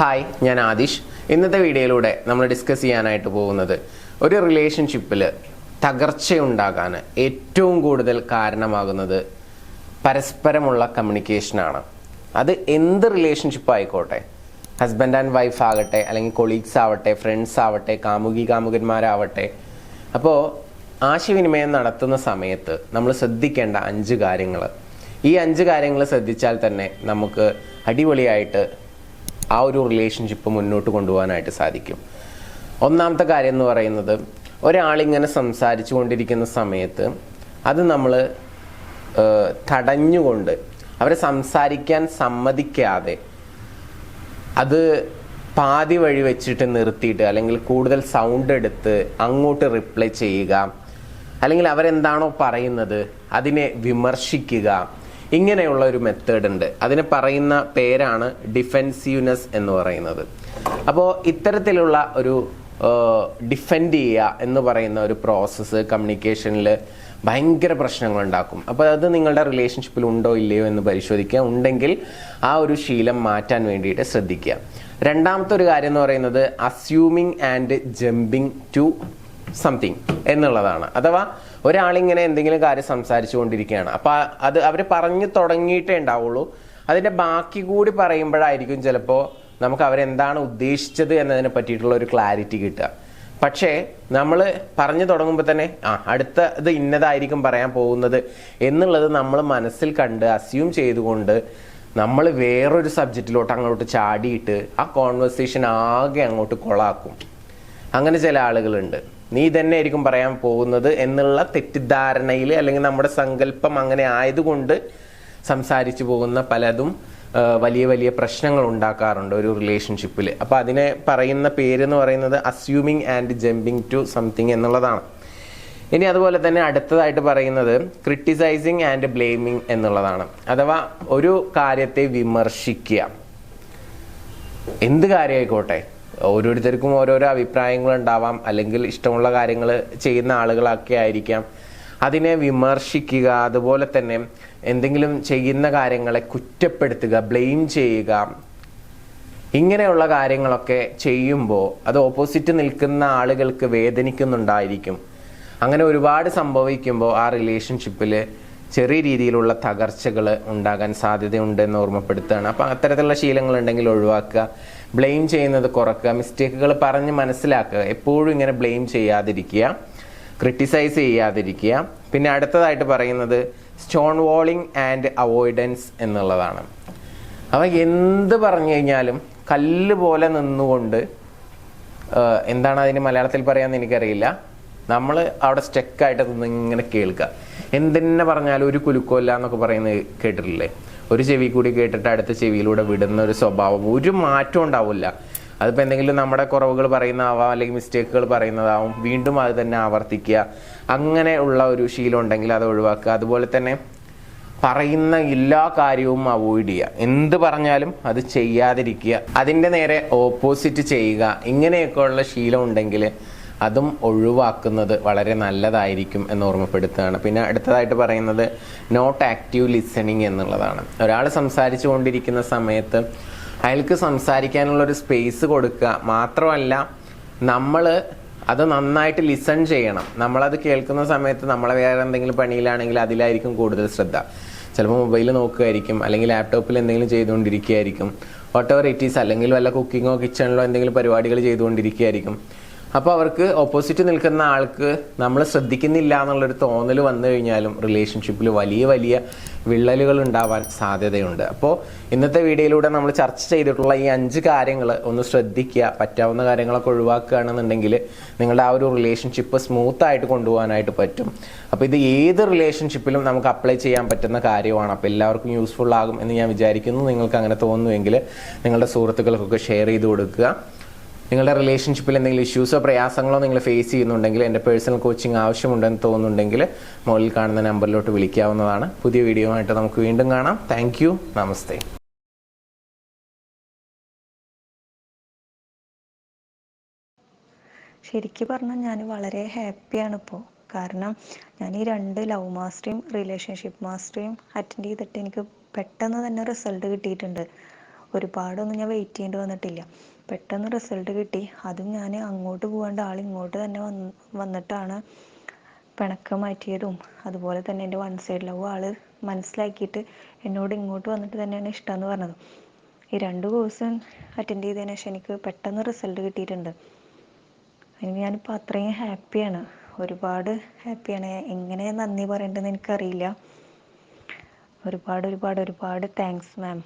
Hi, ഞാൻ ആദിഷ്. ഇന്നത്തെ വീഡിയോയിലൂടെ നമ്മൾ ഡിസ്കസ് ചെയ്യാനായിട്ട് പോകുന്നത് ഒരു റിലേഷൻഷിപ്പിൽ തകർച്ചയുണ്ടാകാൻ ഏറ്റവും കൂടുതൽ കാരണമാകുന്നത് പരസ്പരമുള്ള കമ്മ്യൂണിക്കേഷനാണ്. അത് എന്ത് റിലേഷൻഷിപ്പ് ആയിക്കോട്ടെ, ഹസ്ബൻഡ് ആൻഡ് വൈഫ് ആകട്ടെ, അല്ലെങ്കിൽ കൊളീഗ്സ് ആവട്ടെ, ഫ്രണ്ട്സ് ആവട്ടെ, കാമുകന്മാരാവട്ടെ. അപ്പോൾ ആശയവിനിമയം നടത്തുന്ന സമയത്ത് നമ്മൾ ശ്രദ്ധിക്കേണ്ട 5 കാര്യങ്ങൾ. ഈ 5 കാര്യങ്ങൾ ശ്രദ്ധിച്ചാൽ തന്നെ നമുക്ക് അടിപൊളിയായിട്ട് ആ ഒരു റിലേഷൻഷിപ്പ് മുന്നോട്ട് കൊണ്ടുപോകാനായിട്ട് സാധിക്കും. ഒന്നാമത്തെ കാര്യം എന്ന് പറയുന്നത്, ഒരാളിങ്ങനെ സംസാരിച്ചു കൊണ്ടിരിക്കുന്ന സമയത്ത് അത് നമ്മൾ തടഞ്ഞുകൊണ്ട് അവരെ സംസാരിക്കാൻ സമ്മതിക്കാതെ അത് പാതി വഴി വെച്ചിട്ട് നിർത്തിയിട്ട്, അല്ലെങ്കിൽ കൂടുതൽ സൗണ്ട് എടുത്ത് അങ്ങോട്ട് റിപ്ലൈ ചെയ്യുക, അല്ലെങ്കിൽ അവരെന്താണോ പറയുന്നത് അതിനെ വിമർശിക്കുക. ഇങ്ങനെയുള്ള ഒരു മെത്തേഡ് ഉണ്ട്. അതിന് പറയുന്ന പേരാണ് ഡിഫെൻസീവ്നെസ് എന്ന് പറയുന്നത്. അപ്പോൾ ഇത്തരത്തിലുള്ള ഒരു ഡിഫെൻഡ് ചെയ്യുക എന്ന് പറയുന്ന ഒരു പ്രോസസ്സ് കമ്മ്യൂണിക്കേഷനിൽ ഭയങ്കര പ്രശ്നങ്ങളുണ്ടാക്കും. അപ്പോൾ അത് നിങ്ങളുടെ റിലേഷൻഷിപ്പിൽ ഉണ്ടോ ഇല്ലയോ എന്ന് പരിശോധിക്കുക. ഉണ്ടെങ്കിൽ ആ ഒരു ശീലം മാറ്റാൻ വേണ്ടിയിട്ട് ശ്രദ്ധിക്കുക. രണ്ടാമത്തെ ഒരു കാര്യം എന്ന് പറയുന്നത് assuming and jumping to something എന്നുള്ളതാണ്. അഥവാ ഒരാളിങ്ങനെ എന്തെങ്കിലും കാര്യം സംസാരിച്ചു കൊണ്ടിരിക്കുകയാണ്, അപ്പോൾ അത് അവർ പറഞ്ഞു തുടങ്ങിയിട്ടേ ഉണ്ടാവുള്ളൂ. അതിൻ്റെ ബാക്കി കൂടി പറയുമ്പോഴായിരിക്കും ചിലപ്പോൾ നമുക്ക് അവരെന്താണ് ഉദ്ദേശിച്ചത് എന്നതിനെ പറ്റിയിട്ടുള്ള ഒരു ക്ലാരിറ്റി കിട്ടുക. പക്ഷേ നമ്മൾ പറഞ്ഞു തുടങ്ങുമ്പോൾ തന്നെ അടുത്തത് ഇന്നതായിരിക്കും പറയാൻ പോകുന്നത് എന്നുള്ളത് നമ്മൾ മനസ്സിൽ കണ്ട് അസ്യൂം ചെയ്തുകൊണ്ട് നമ്മൾ വേറൊരു സബ്ജക്റ്റിലോട്ട് അങ്ങോട്ട് ചാടിയിട്ട് ആ കോൺവെർസേഷൻ ആകെ അങ്ങോട്ട് കൊളാക്കും. അങ്ങനെ ചില ആളുകളുണ്ട്. നീ തന്നെ ആയിരിക്കും പറയാൻ പോകുന്നത് എന്നുള്ള തെറ്റിദ്ധാരണയിൽ, അല്ലെങ്കിൽ നമ്മുടെ സങ്കല്പം അങ്ങനെ ആയതുകൊണ്ട് സംസാരിച്ചു പോകുന്ന പലതും വലിയ വലിയ പ്രശ്നങ്ങൾ ഉണ്ടാക്കാറുണ്ട് ഒരു റിലേഷൻഷിപ്പിൽ. അപ്പോൾ അതിനെ പറയുന്ന പേരെന്ന് പറയുന്നത് assuming and jumping to something എന്നുള്ളതാണ്. ഇനി അതുപോലെ തന്നെ അടുത്തതായിട്ട് പറയുന്നത് ക്രിട്ടിസൈസിങ് ആൻഡ് ബ്ലെയിമിങ് എന്നുള്ളതാണ്. അഥവാ ഒരു കാര്യത്തെ വിമർശിക്കുക. എന്ത് കാര്യമായിക്കോട്ടെ, ഓരോരുത്തർക്കും ഓരോരോ അഭിപ്രായങ്ങളുണ്ടാവാം, അല്ലെങ്കിൽ ഇഷ്ടമുള്ള കാര്യങ്ങൾ ചെയ്യുന്ന ആളുകളൊക്കെ ആയിരിക്കാം. അതിനെ വിമർശിക്കുക, അതുപോലെ തന്നെ എന്തെങ്കിലും ചെയ്യുന്ന കാര്യങ്ങളെ കുറ്റപ്പെടുത്തുക, ബ്ലെയിം ചെയ്യുക. ഇങ്ങനെയുള്ള കാര്യങ്ങളൊക്കെ ചെയ്യുമ്പോൾ അത് ഓപ്പോസിറ്റ് നിൽക്കുന്ന ആളുകൾക്ക് വേദനിക്കുന്നുണ്ടായിരിക്കും. അങ്ങനെ ഒരുപാട് സംഭവിക്കുമ്പോൾ ആ റിലേഷൻഷിപ്പിൽ ചെറിയ രീതിയിലുള്ള തകർച്ചകൾ ഉണ്ടാകാൻ സാധ്യതയുണ്ടെന്ന് ഓർമ്മപ്പെടുത്തുകയാണ്. അപ്പം അത്തരത്തിലുള്ള ശീലങ്ങളുണ്ടെങ്കിൽ ഒഴിവാക്കുക. ബ്ലെയിം ചെയ്യുന്നത് കുറക്കുക. മിസ്റ്റേക്കുകൾ പറഞ്ഞ് മനസ്സിലാക്കുക. എപ്പോഴും ഇങ്ങനെ ബ്ലെയിം ചെയ്യാതിരിക്കുക, ക്രിട്ടിസൈസ് ചെയ്യാതിരിക്കുക. പിന്നെ അടുത്തതായിട്ട് പറയുന്നത് സ്റ്റോൺ വാളിങ് ആൻഡ് അവോയ്ഡൻസ് എന്നുള്ളതാണ്. അവ എന്ത് പറഞ്ഞു കഴിഞ്ഞാലും കല്ല് പോലെ നിന്നുകൊണ്ട്, എന്താണ് അതിന് മലയാളത്തിൽ പറയാമെന്ന് എനിക്കറിയില്ല, നമ്മൾ അവിടെ സ്റ്റക്കായിട്ട് നിന്ന് ഇങ്ങനെ കേൾക്കുക. എന്തെന്നെ പറഞ്ഞാലും ഒരു കുലുക്കമില്ല എന്നൊക്കെ പറയുന്നത് കേട്ടിട്ടില്ലേ? ഒരു ചെവി കൂടി കേട്ടിട്ട് അടുത്ത ചെവിയിലൂടെ വിടുന്ന ഒരു സ്വഭാവം, ഒരു മാറ്റം ഉണ്ടാവില്ല. അതിപ്പോൾ എന്തെങ്കിലും നമ്മുടെ കുറവുകൾ പറയുന്നതാവാം, അല്ലെങ്കിൽ മിസ്റ്റേക്കുകൾ പറയുന്നതാവും, വീണ്ടും അത് തന്നെ ആവർത്തിക്കുക. അങ്ങനെ ഉള്ള ഒരു ശീലം ഉണ്ടെങ്കിൽ അത് ഒഴിവാക്കുക. അതുപോലെ തന്നെ പറയുന്ന എല്ലാ കാര്യവും അവോയ്ഡ് ചെയ്യുക. എന്ത് പറഞ്ഞാലും അത് ചെയ്യാതിരിക്കുക, അതിൻ്റെ നേരെ ഓപ്പോസിറ്റ് ചെയ്യുക. ഇങ്ങനെയൊക്കെ ഉള്ള ശീലം ഉണ്ടെങ്കിൽ അതും ഒഴിവാക്കുന്നത് വളരെ നല്ലതായിരിക്കും എന്ന് ഓർമ്മപ്പെടുത്തുകയാണ്. പിന്നെ അടുത്തതായിട്ട് പറയുന്നത് നോട്ട് ആക്റ്റീവ് ലിസണിങ് എന്നുള്ളതാണ്. ഒരാൾ സംസാരിച്ചു കൊണ്ടിരിക്കുന്ന സമയത്ത് അയാൾക്ക് സംസാരിക്കാനുള്ളൊരു സ്പേസ് കൊടുക്കുക. മാത്രമല്ല, നമ്മൾ അത് നന്നായിട്ട് ലിസൺ ചെയ്യണം. നമ്മളത് കേൾക്കുന്ന സമയത്ത് നമ്മളെ വേറെ എന്തെങ്കിലും പണിയിലാണെങ്കിൽ അതിലായിരിക്കും കൂടുതൽ ശ്രദ്ധ. ചിലപ്പോൾ മൊബൈൽ നോക്കുകയായിരിക്കും, അല്ലെങ്കിൽ ലാപ്ടോപ്പിൽ എന്തെങ്കിലും ചെയ്തുകൊണ്ടിരിക്കുകയായിരിക്കും, വാട്ട് എവർ ഇറ്റ് ഈസ്, അല്ലെങ്കിൽ വല്ല കുക്കിങ്ങോ കിച്ചണിലോ എന്തെങ്കിലും പരിപാടികൾ ചെയ്തുകൊണ്ടിരിക്കുകയായിരിക്കും. അപ്പോൾ അവർക്ക് ഓപ്പോസിറ്റ് നിൽക്കുന്ന ആൾക്ക് നമ്മൾ ശ്രദ്ധിക്കുന്നില്ല എന്നുള്ളൊരു തോന്നൽ വന്നു കഴിഞ്ഞാലും റിലേഷൻഷിപ്പിൽ വലിയ വലിയ വിള്ളലുകൾ ഉണ്ടാവാൻ സാധ്യതയുണ്ട്. അപ്പോൾ ഇന്നത്തെ വീഡിയോയിലൂടെ നമ്മൾ ചർച്ച ചെയ്തിട്ടുള്ള ഈ 5 കാര്യങ്ങൾ ഒന്ന് ശ്രദ്ധിക്കുക. പറ്റാവുന്ന കാര്യങ്ങളൊക്കെ ഒഴിവാക്കുകയാണെന്നുണ്ടെങ്കിൽ നിങ്ങളുടെ ആ ഒരു റിലേഷൻഷിപ്പ് സ്മൂത്തായിട്ട് കൊണ്ടുപോകാനായിട്ട് പറ്റും. അപ്പോൾ ഇത് ഏത് റിലേഷൻഷിപ്പിലും നമുക്ക് അപ്ലൈ ചെയ്യാൻ പറ്റുന്ന കാര്യമാണ്. അപ്പോൾ എല്ലാവർക്കും യൂസ്ഫുൾ ആകും എന്ന് ഞാൻ വിചാരിക്കുന്നു. നിങ്ങൾക്ക് അങ്ങനെ തോന്നുമെങ്കിൽ നിങ്ങളുടെ സുഹൃത്തുക്കൾക്കൊക്കെ ഷെയർ ചെയ്ത് കൊടുക്കുക. നിങ്ങളുടെ റിലേഷൻഷിപ്പിൽ എന്തെങ്കിലും ഇഷ്യൂസോ പ്രയാസങ്ങളോ നിങ്ങൾ ഫേസ് ചെയ്യുന്നുണ്ടെങ്കിൽ, എൻ്റെ പേഴ്സണൽ കോച്ചിങ് ആവശ്യമുണ്ടെന്ന് തോന്നുന്നുണ്ടെങ്കിൽ മുകളിൽ കാണുന്ന നമ്പറിലോട്ട് വിളിക്കാവുന്നതാണ്. പുതിയ വീഡിയോ ആയിട്ട് നമുക്ക് വീണ്ടും കാണാം. Thank you. നമസ്തേ. ശരിക്കും പറഞ്ഞാൽ ഞാൻ വളരെ ഹാപ്പിയാണ് ഇപ്പോൾ. കാരണം ഞാൻ ഈ 2 ലവ് മാസ്റ്ററിയും റിലേഷൻഷിപ്പ് മാസ്റ്ററിയും അറ്റൻഡ് ചെയ്തിട്ട് എനിക്ക് പെട്ടെന്ന് തന്നെ റിസൾട്ട് കിട്ടിയിട്ടുണ്ട്. ഒരുപാടൊന്നും ഞാൻ വെയിറ്റ് ചെയ്യേണ്ടി വന്നിട്ടില്ല. പെട്ടെന്ന് റിസൾട്ട് കിട്ടി. അതും ഞാൻ അങ്ങോട്ട് പോകാണ്ട് ആൾ ഇങ്ങോട്ട് തന്നെ വന്നിട്ടാണ് പിണക്കം മാറ്റിയതും അതുപോലെ തന്നെ എൻ്റെ വൺ സൈഡ് ലവ് ആൾ മനസ്സിലാക്കിയിട്ട് എന്നോട് ഇങ്ങോട്ട് വന്നിട്ട് തന്നെയാണ് ഇഷ്ടമെന്ന് പറഞ്ഞത്. ഈ 2 കോഴ്സും അറ്റൻഡ് ചെയ്തതിന് ശേഷം എനിക്ക് പെട്ടെന്ന് റിസൾട്ട് കിട്ടിയിട്ടുണ്ട്. അതിന് ഞാനിപ്പോൾ അത്രയും ഹാപ്പിയാണ്, ഒരുപാട് ഹാപ്പിയാണ്. എങ്ങനെ നന്ദി പറയേണ്ടതെന്ന് എനിക്കറിയില്ല. ഒരുപാട് ഒരുപാട് ഒരുപാട് താങ്ക്സ് മാം.